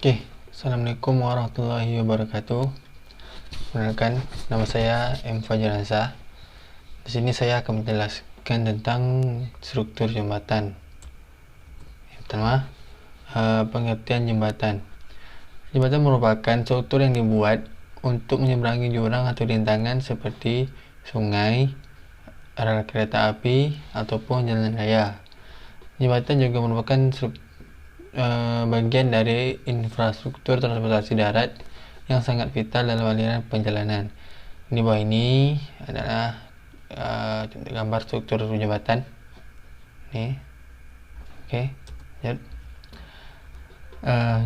Oke, Assalamualaikum warahmatullahi wabarakatuh. Perkenalkan, nama saya M. Fajaransa. Di sini saya akan menjelaskan tentang struktur jembatan. Yang pertama, pengertian jembatan. Jembatan merupakan struktur yang dibuat untuk menyeberangi jurang atau rintangan seperti sungai, rel kereta api, ataupun jalan raya. Jembatan juga merupakan bagian dari infrastruktur transportasi darat yang sangat vital dalam aliran perjalanan. Di bawah ini adalah gambar struktur jembatan. Nih, oke.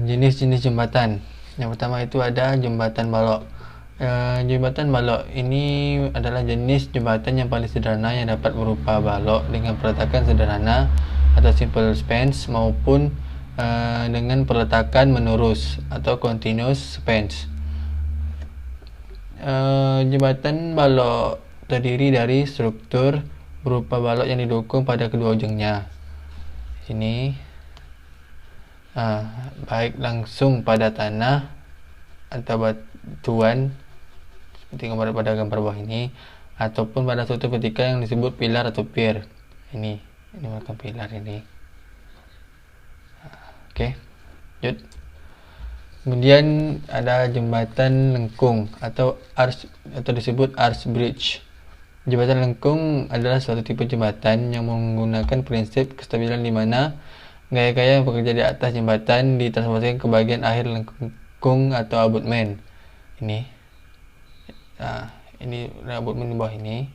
Jenis-jenis jembatan. Yang pertama itu ada jembatan balok. Jembatan balok ini adalah jenis jembatan yang paling sederhana yang dapat berupa balok dengan peletakan sederhana atau simple spans maupun dengan peletakan menurus atau continuous spans. Jembatan balok terdiri dari struktur berupa balok yang didukung pada kedua ujungnya. Sini baik langsung pada tanah atau batuan seperti pada gambar bawah ini, ataupun pada suatu vertikal yang disebut pilar atau pier. Ini merupakan pilar ini. Oke, lanjut. Kemudian ada jembatan lengkung atau disebut arch bridge. Jembatan lengkung adalah suatu tipe jembatan yang menggunakan prinsip kestabilan di mana gaya-gaya yang bekerja di atas jembatan ditransformasikan ke bagian akhir lengkung atau abutmen. Ini abutmen di bawah ini.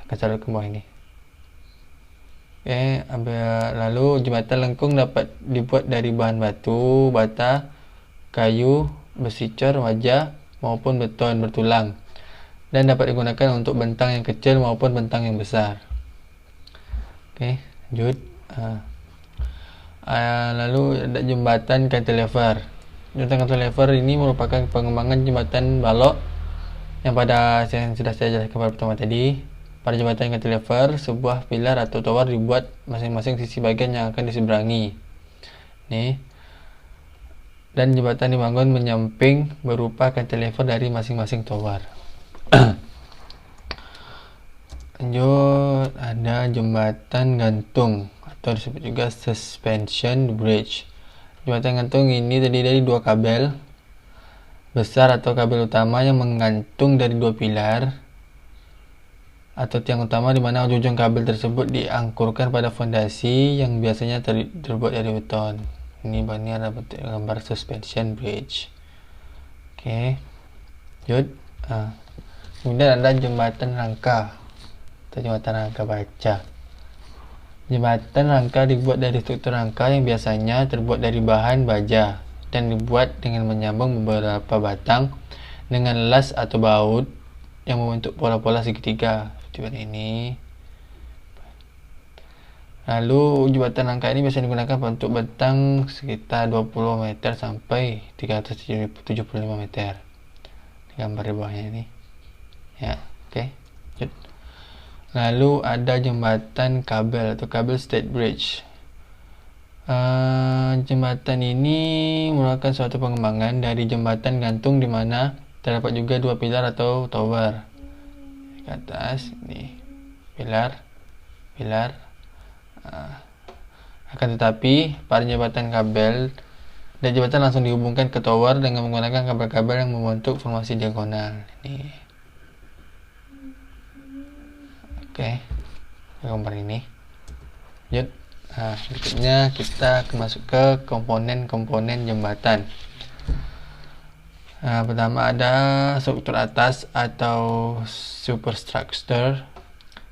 Akan selalu ke bawah ini. Lalu jembatan lengkung dapat dibuat dari bahan batu, bata, kayu, besi cor, baja, maupun beton bertulang, dan dapat digunakan untuk bentang yang kecil maupun bentang yang besar. Oke, lanjut. Lalu ada jembatan cantilever. Jembatan cantilever ini merupakan pengembangan jembatan balok yang sudah saya jelaskan pada pertama tadi. Pada jembatan cantilever, sebuah pilar atau tower dibuat masing-masing sisi bagian yang akan diseberangi. Nih. Dan jembatan dibangun menyamping berupa cantilever dari masing-masing tower. Lanjut, ada jembatan gantung atau disebut juga suspension bridge. Jembatan gantung ini terdiri dari dua kabel besar atau kabel utama yang menggantung dari dua pilar atau tiang utama, di mana ujung kabel tersebut diangkurkan pada fondasi yang biasanya terbuat dari beton. Ini ada gambar suspension bridge. Oke, lanjut. Kemudian ada jembatan rangka atau jembatan rangka baja. Jembatan rangka dibuat dari struktur rangka yang biasanya terbuat dari bahan baja dan dibuat dengan menyambung beberapa batang dengan las atau baut yang membentuk pola-pola segitiga seperti ini. Lalu jembatan rangka ini biasanya digunakan untuk bentang sekitar 20 meter sampai 375 meter. Di gambar di bawahnya ini. Ya, oke. Lanjut. Lalu ada jembatan kabel atau kabel stayed bridge. Jembatan ini merupakan suatu pengembangan dari jembatan gantung di mana terdapat juga dua pilar atau tower. Ke atas ini pilar. Akan tetapi pada jembatan kabel dan jembatan langsung dihubungkan ke tower dengan menggunakan kabel-kabel yang membentuk formasi diagonal. Ini oke, gambar ini. Lanjut. Berikutnya kita masuk ke komponen-komponen jembatan. Pertama ada struktur atas atau superstructure.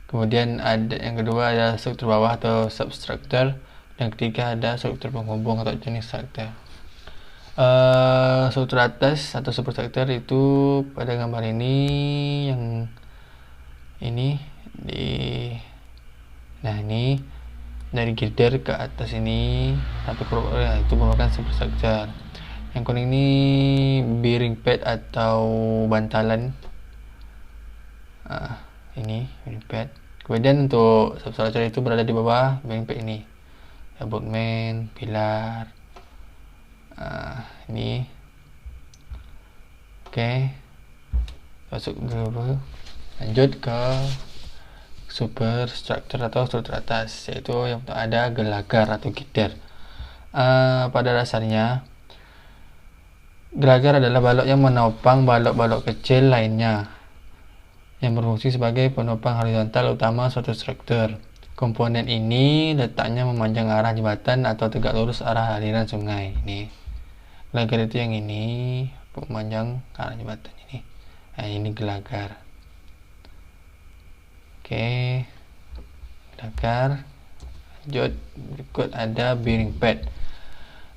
Kemudian yang kedua ada struktur bawah atau substructure. Dan ketiga ada struktur penghubung atau jenis struktur. Struktur atas atau superstructure itu pada gambar ini yang ini ini dari girder ke atas ini sampai itu merupakan superstructure. Yang kuning ini bearing pad atau bantalan. Ini bearing pad. Kemudian untuk substructure itu berada di bawah bearing pad ini. Abutmen, pilar, ini. Oke, masuk dulu, lanjut ke superstructure atau struktur atas, yaitu yang ada gelagar atau gider. Pada dasarnya gelagar adalah balok yang menopang balok-balok kecil lainnya yang berfungsi sebagai penopang horizontal utama suatu struktur. Komponen ini letaknya memanjang arah jembatan atau tegak lurus arah aliran sungai. Ini gelagar itu yang ini, memanjang arah jembatan ini. Nah, ini gelagar. Oke, gelagar. Lanjut, berikut ada bearing pad.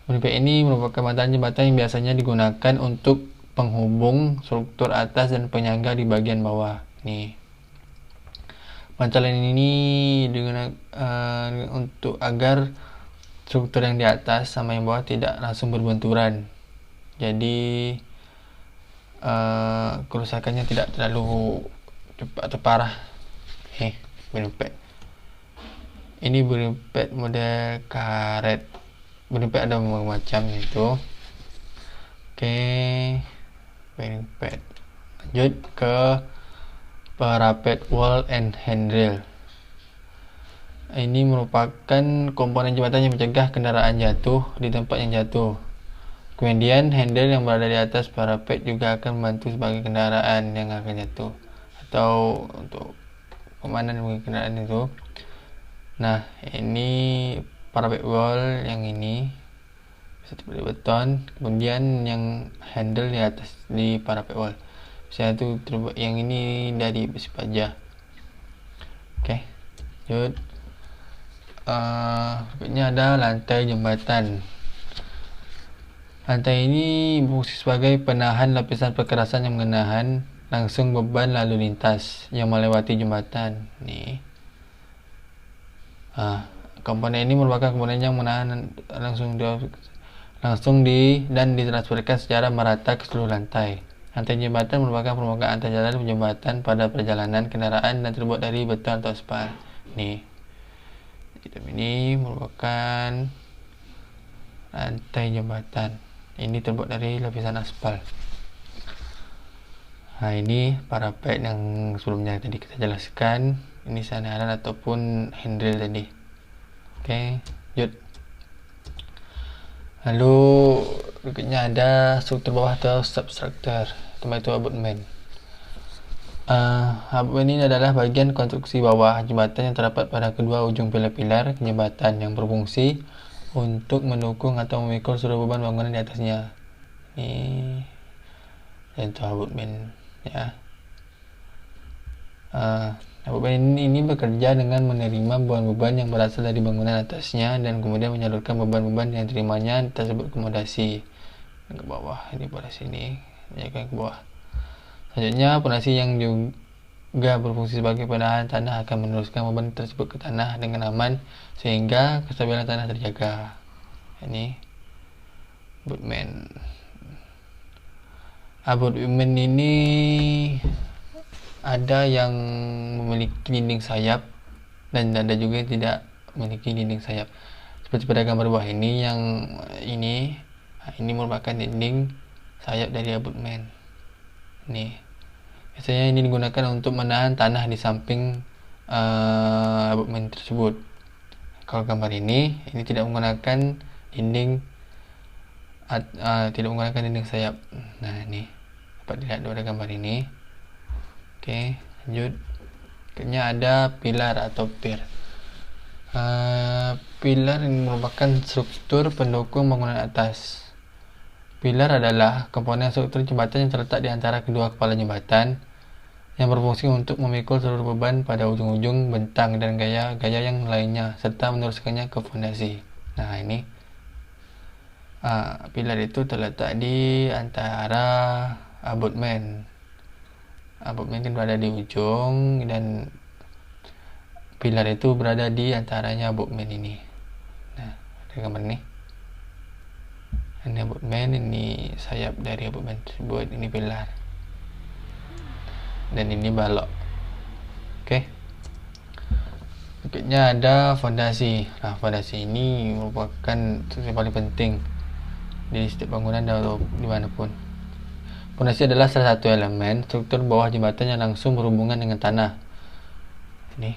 Bearing pad ini merupakan bantalan jembatan yang biasanya digunakan untuk penghubung struktur atas dan penyangga di bagian bawah. Nih, bantalan ini digunakan untuk agar struktur yang di atas sama yang bawah tidak langsung berbenturan. Jadi kerusakannya tidak terlalu cepat atau parah. Bearing pad. Ini bearing pad model karet. Bearing pad ada macam itu. Oke, bearing pad. Lanjut ke parapet wall and handrail. Ini merupakan komponen jembatan yang mencegah kendaraan jatuh di tempat yang jatuh. Kemudian handle yang berada di atas parapet juga akan membantu sebagai kendaraan yang akan jatuh atau untuk pemanan bagi kendaraan itu. Nah, ini parapet wall yang ini bisa terbuat dari beton, kemudian yang handle di atas di parapet wall. Saya tuh terbuat yang ini dari besi baja. Oke, lanjut. Berikutnya ada lantai jembatan. Lantai ini berfungsi sebagai penahan lapisan perkerasan yang menahan langsung beban lalu lintas yang melewati jembatan. Nih, komponen ini merupakan komponen yang menahan langsung dan ditransferkan secara merata ke seluruh lantai. Lantai jembatan merupakan permukaan antar jalan jembatan pada perjalanan kendaraan dan terbuat dari beton atau aspal. Nih, ini merupakan lantai jembatan. Ini terbuat dari lapisan aspal. Nah, ini parapet yang sebelumnya tadi kita jelaskan. Ini sandaran ataupun handrail tadi. Oke, lanjut. Lalu berikutnya ada struktur bawah atau substructure, tempat itu abutment. Abutment ini adalah bagian konstruksi bawah jembatan yang terdapat pada kedua ujung pilar-pilar jembatan yang berfungsi untuk mendukung atau memikul seluruh beban bangunan di atasnya. Ini contoh abutment ya. Abutment ini bekerja dengan menerima beban-beban yang berasal dari bangunan atasnya dan kemudian menyalurkan beban-beban yang terimanya tersebut ke fondasi ke bawah. Ini pada sini, ya ke bawah. Selanjutnya, fondasi yang juga berfungsi sebagai penahan tanah akan meneruskan beban tersebut ke tanah dengan aman sehingga kestabilan tanah terjaga. Ini abutment. Abutment ini ada yang memiliki dinding sayap dan ada juga yang tidak memiliki dinding sayap. Seperti pada gambar bawah ini, yang ini merupakan dinding sayap dari abutment. Nih, biasanya ini digunakan untuk menahan tanah di samping abutment tersebut. Kalau gambar ini tidak menggunakan dinding sayap. Nah, ini dapat dilihat pada gambar ini. Oke, lanjut. Berikutnya ada pilar atau pier. Pilar ini merupakan struktur pendukung bangunan atas. Pilar adalah komponen struktur jembatan yang terletak di antara kedua kepala jembatan yang berfungsi untuk memikul seluruh beban pada ujung-ujung bentang dan gaya-gaya yang lainnya serta meneruskannya ke fondasi. Nah, ini pilar itu terletak di antara abutment. Abutment kan berada di ujung dan pilar itu berada di antaranya abutment ini. Nah, ada gambar ini. Ini abutment, ini sayap dari abutment tersebut, ini pilar. Dan ini balok. Oke. Berikutnya ada fondasi. Nah, fondasi ini merupakan yang paling penting. di setiap bangunan atau dimanapun. Fondasi adalah salah satu elemen struktur bawah jembatan yang langsung berhubungan dengan tanah. Ini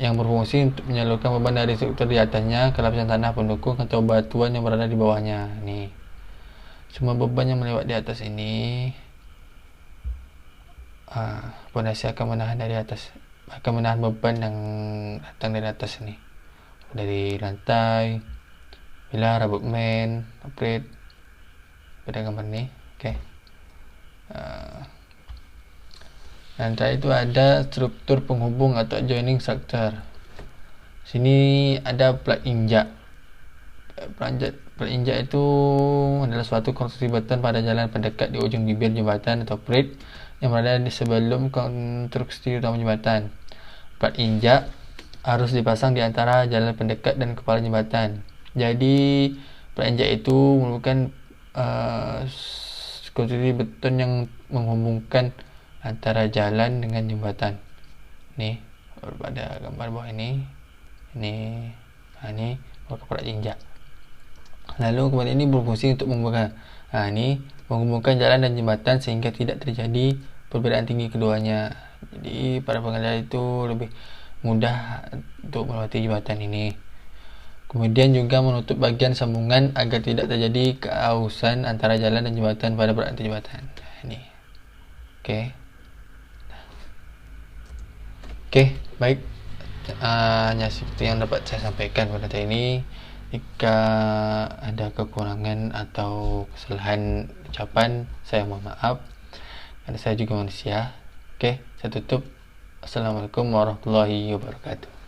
yang berfungsi untuk menyalurkan beban dari struktur di atasnya ke lapisan tanah pendukung atau batuan yang berada di bawahnya. Nih, semua beban yang melewat di atas ini, fondasi akan menahan dari atas, akan menahan beban yang datang dari atas ini, dari lantai, pilar, abutmen, plate. Pada gambar ini, oke. Lantai itu ada struktur penghubung atau joining structure. Sini ada plat injak. Plat injak itu adalah suatu konstruksi beton pada jalan pendekat di ujung bibir jembatan atau plate yang berada di sebelum konstruksi utama jembatan. Plat injak harus dipasang di antara jalan pendekat dan kepala jembatan. Jadi plat injak itu merupakan konstruksi beton yang menghubungkan antara jalan dengan jembatan. Nih, pada gambar bawah ini plat injak. Lalu kemudian ini berfungsi untuk menghubungkan jalan dan jembatan sehingga tidak terjadi perbedaan tinggi keduanya. Jadi para pengendara itu lebih mudah untuk melewati jembatan ini. Kemudian juga menutup bagian sambungan agar tidak terjadi keausan antara jalan dan jembatan pada perantara jembatan. Ini. Oke, baik. Hanya seperti yang dapat saya sampaikan pada hari ini. Jika ada kekurangan atau kesalahan ucapan, saya mohon maaf. Karena saya juga manusia. Oke, saya tutup. Assalamualaikum warahmatullahi wabarakatuh.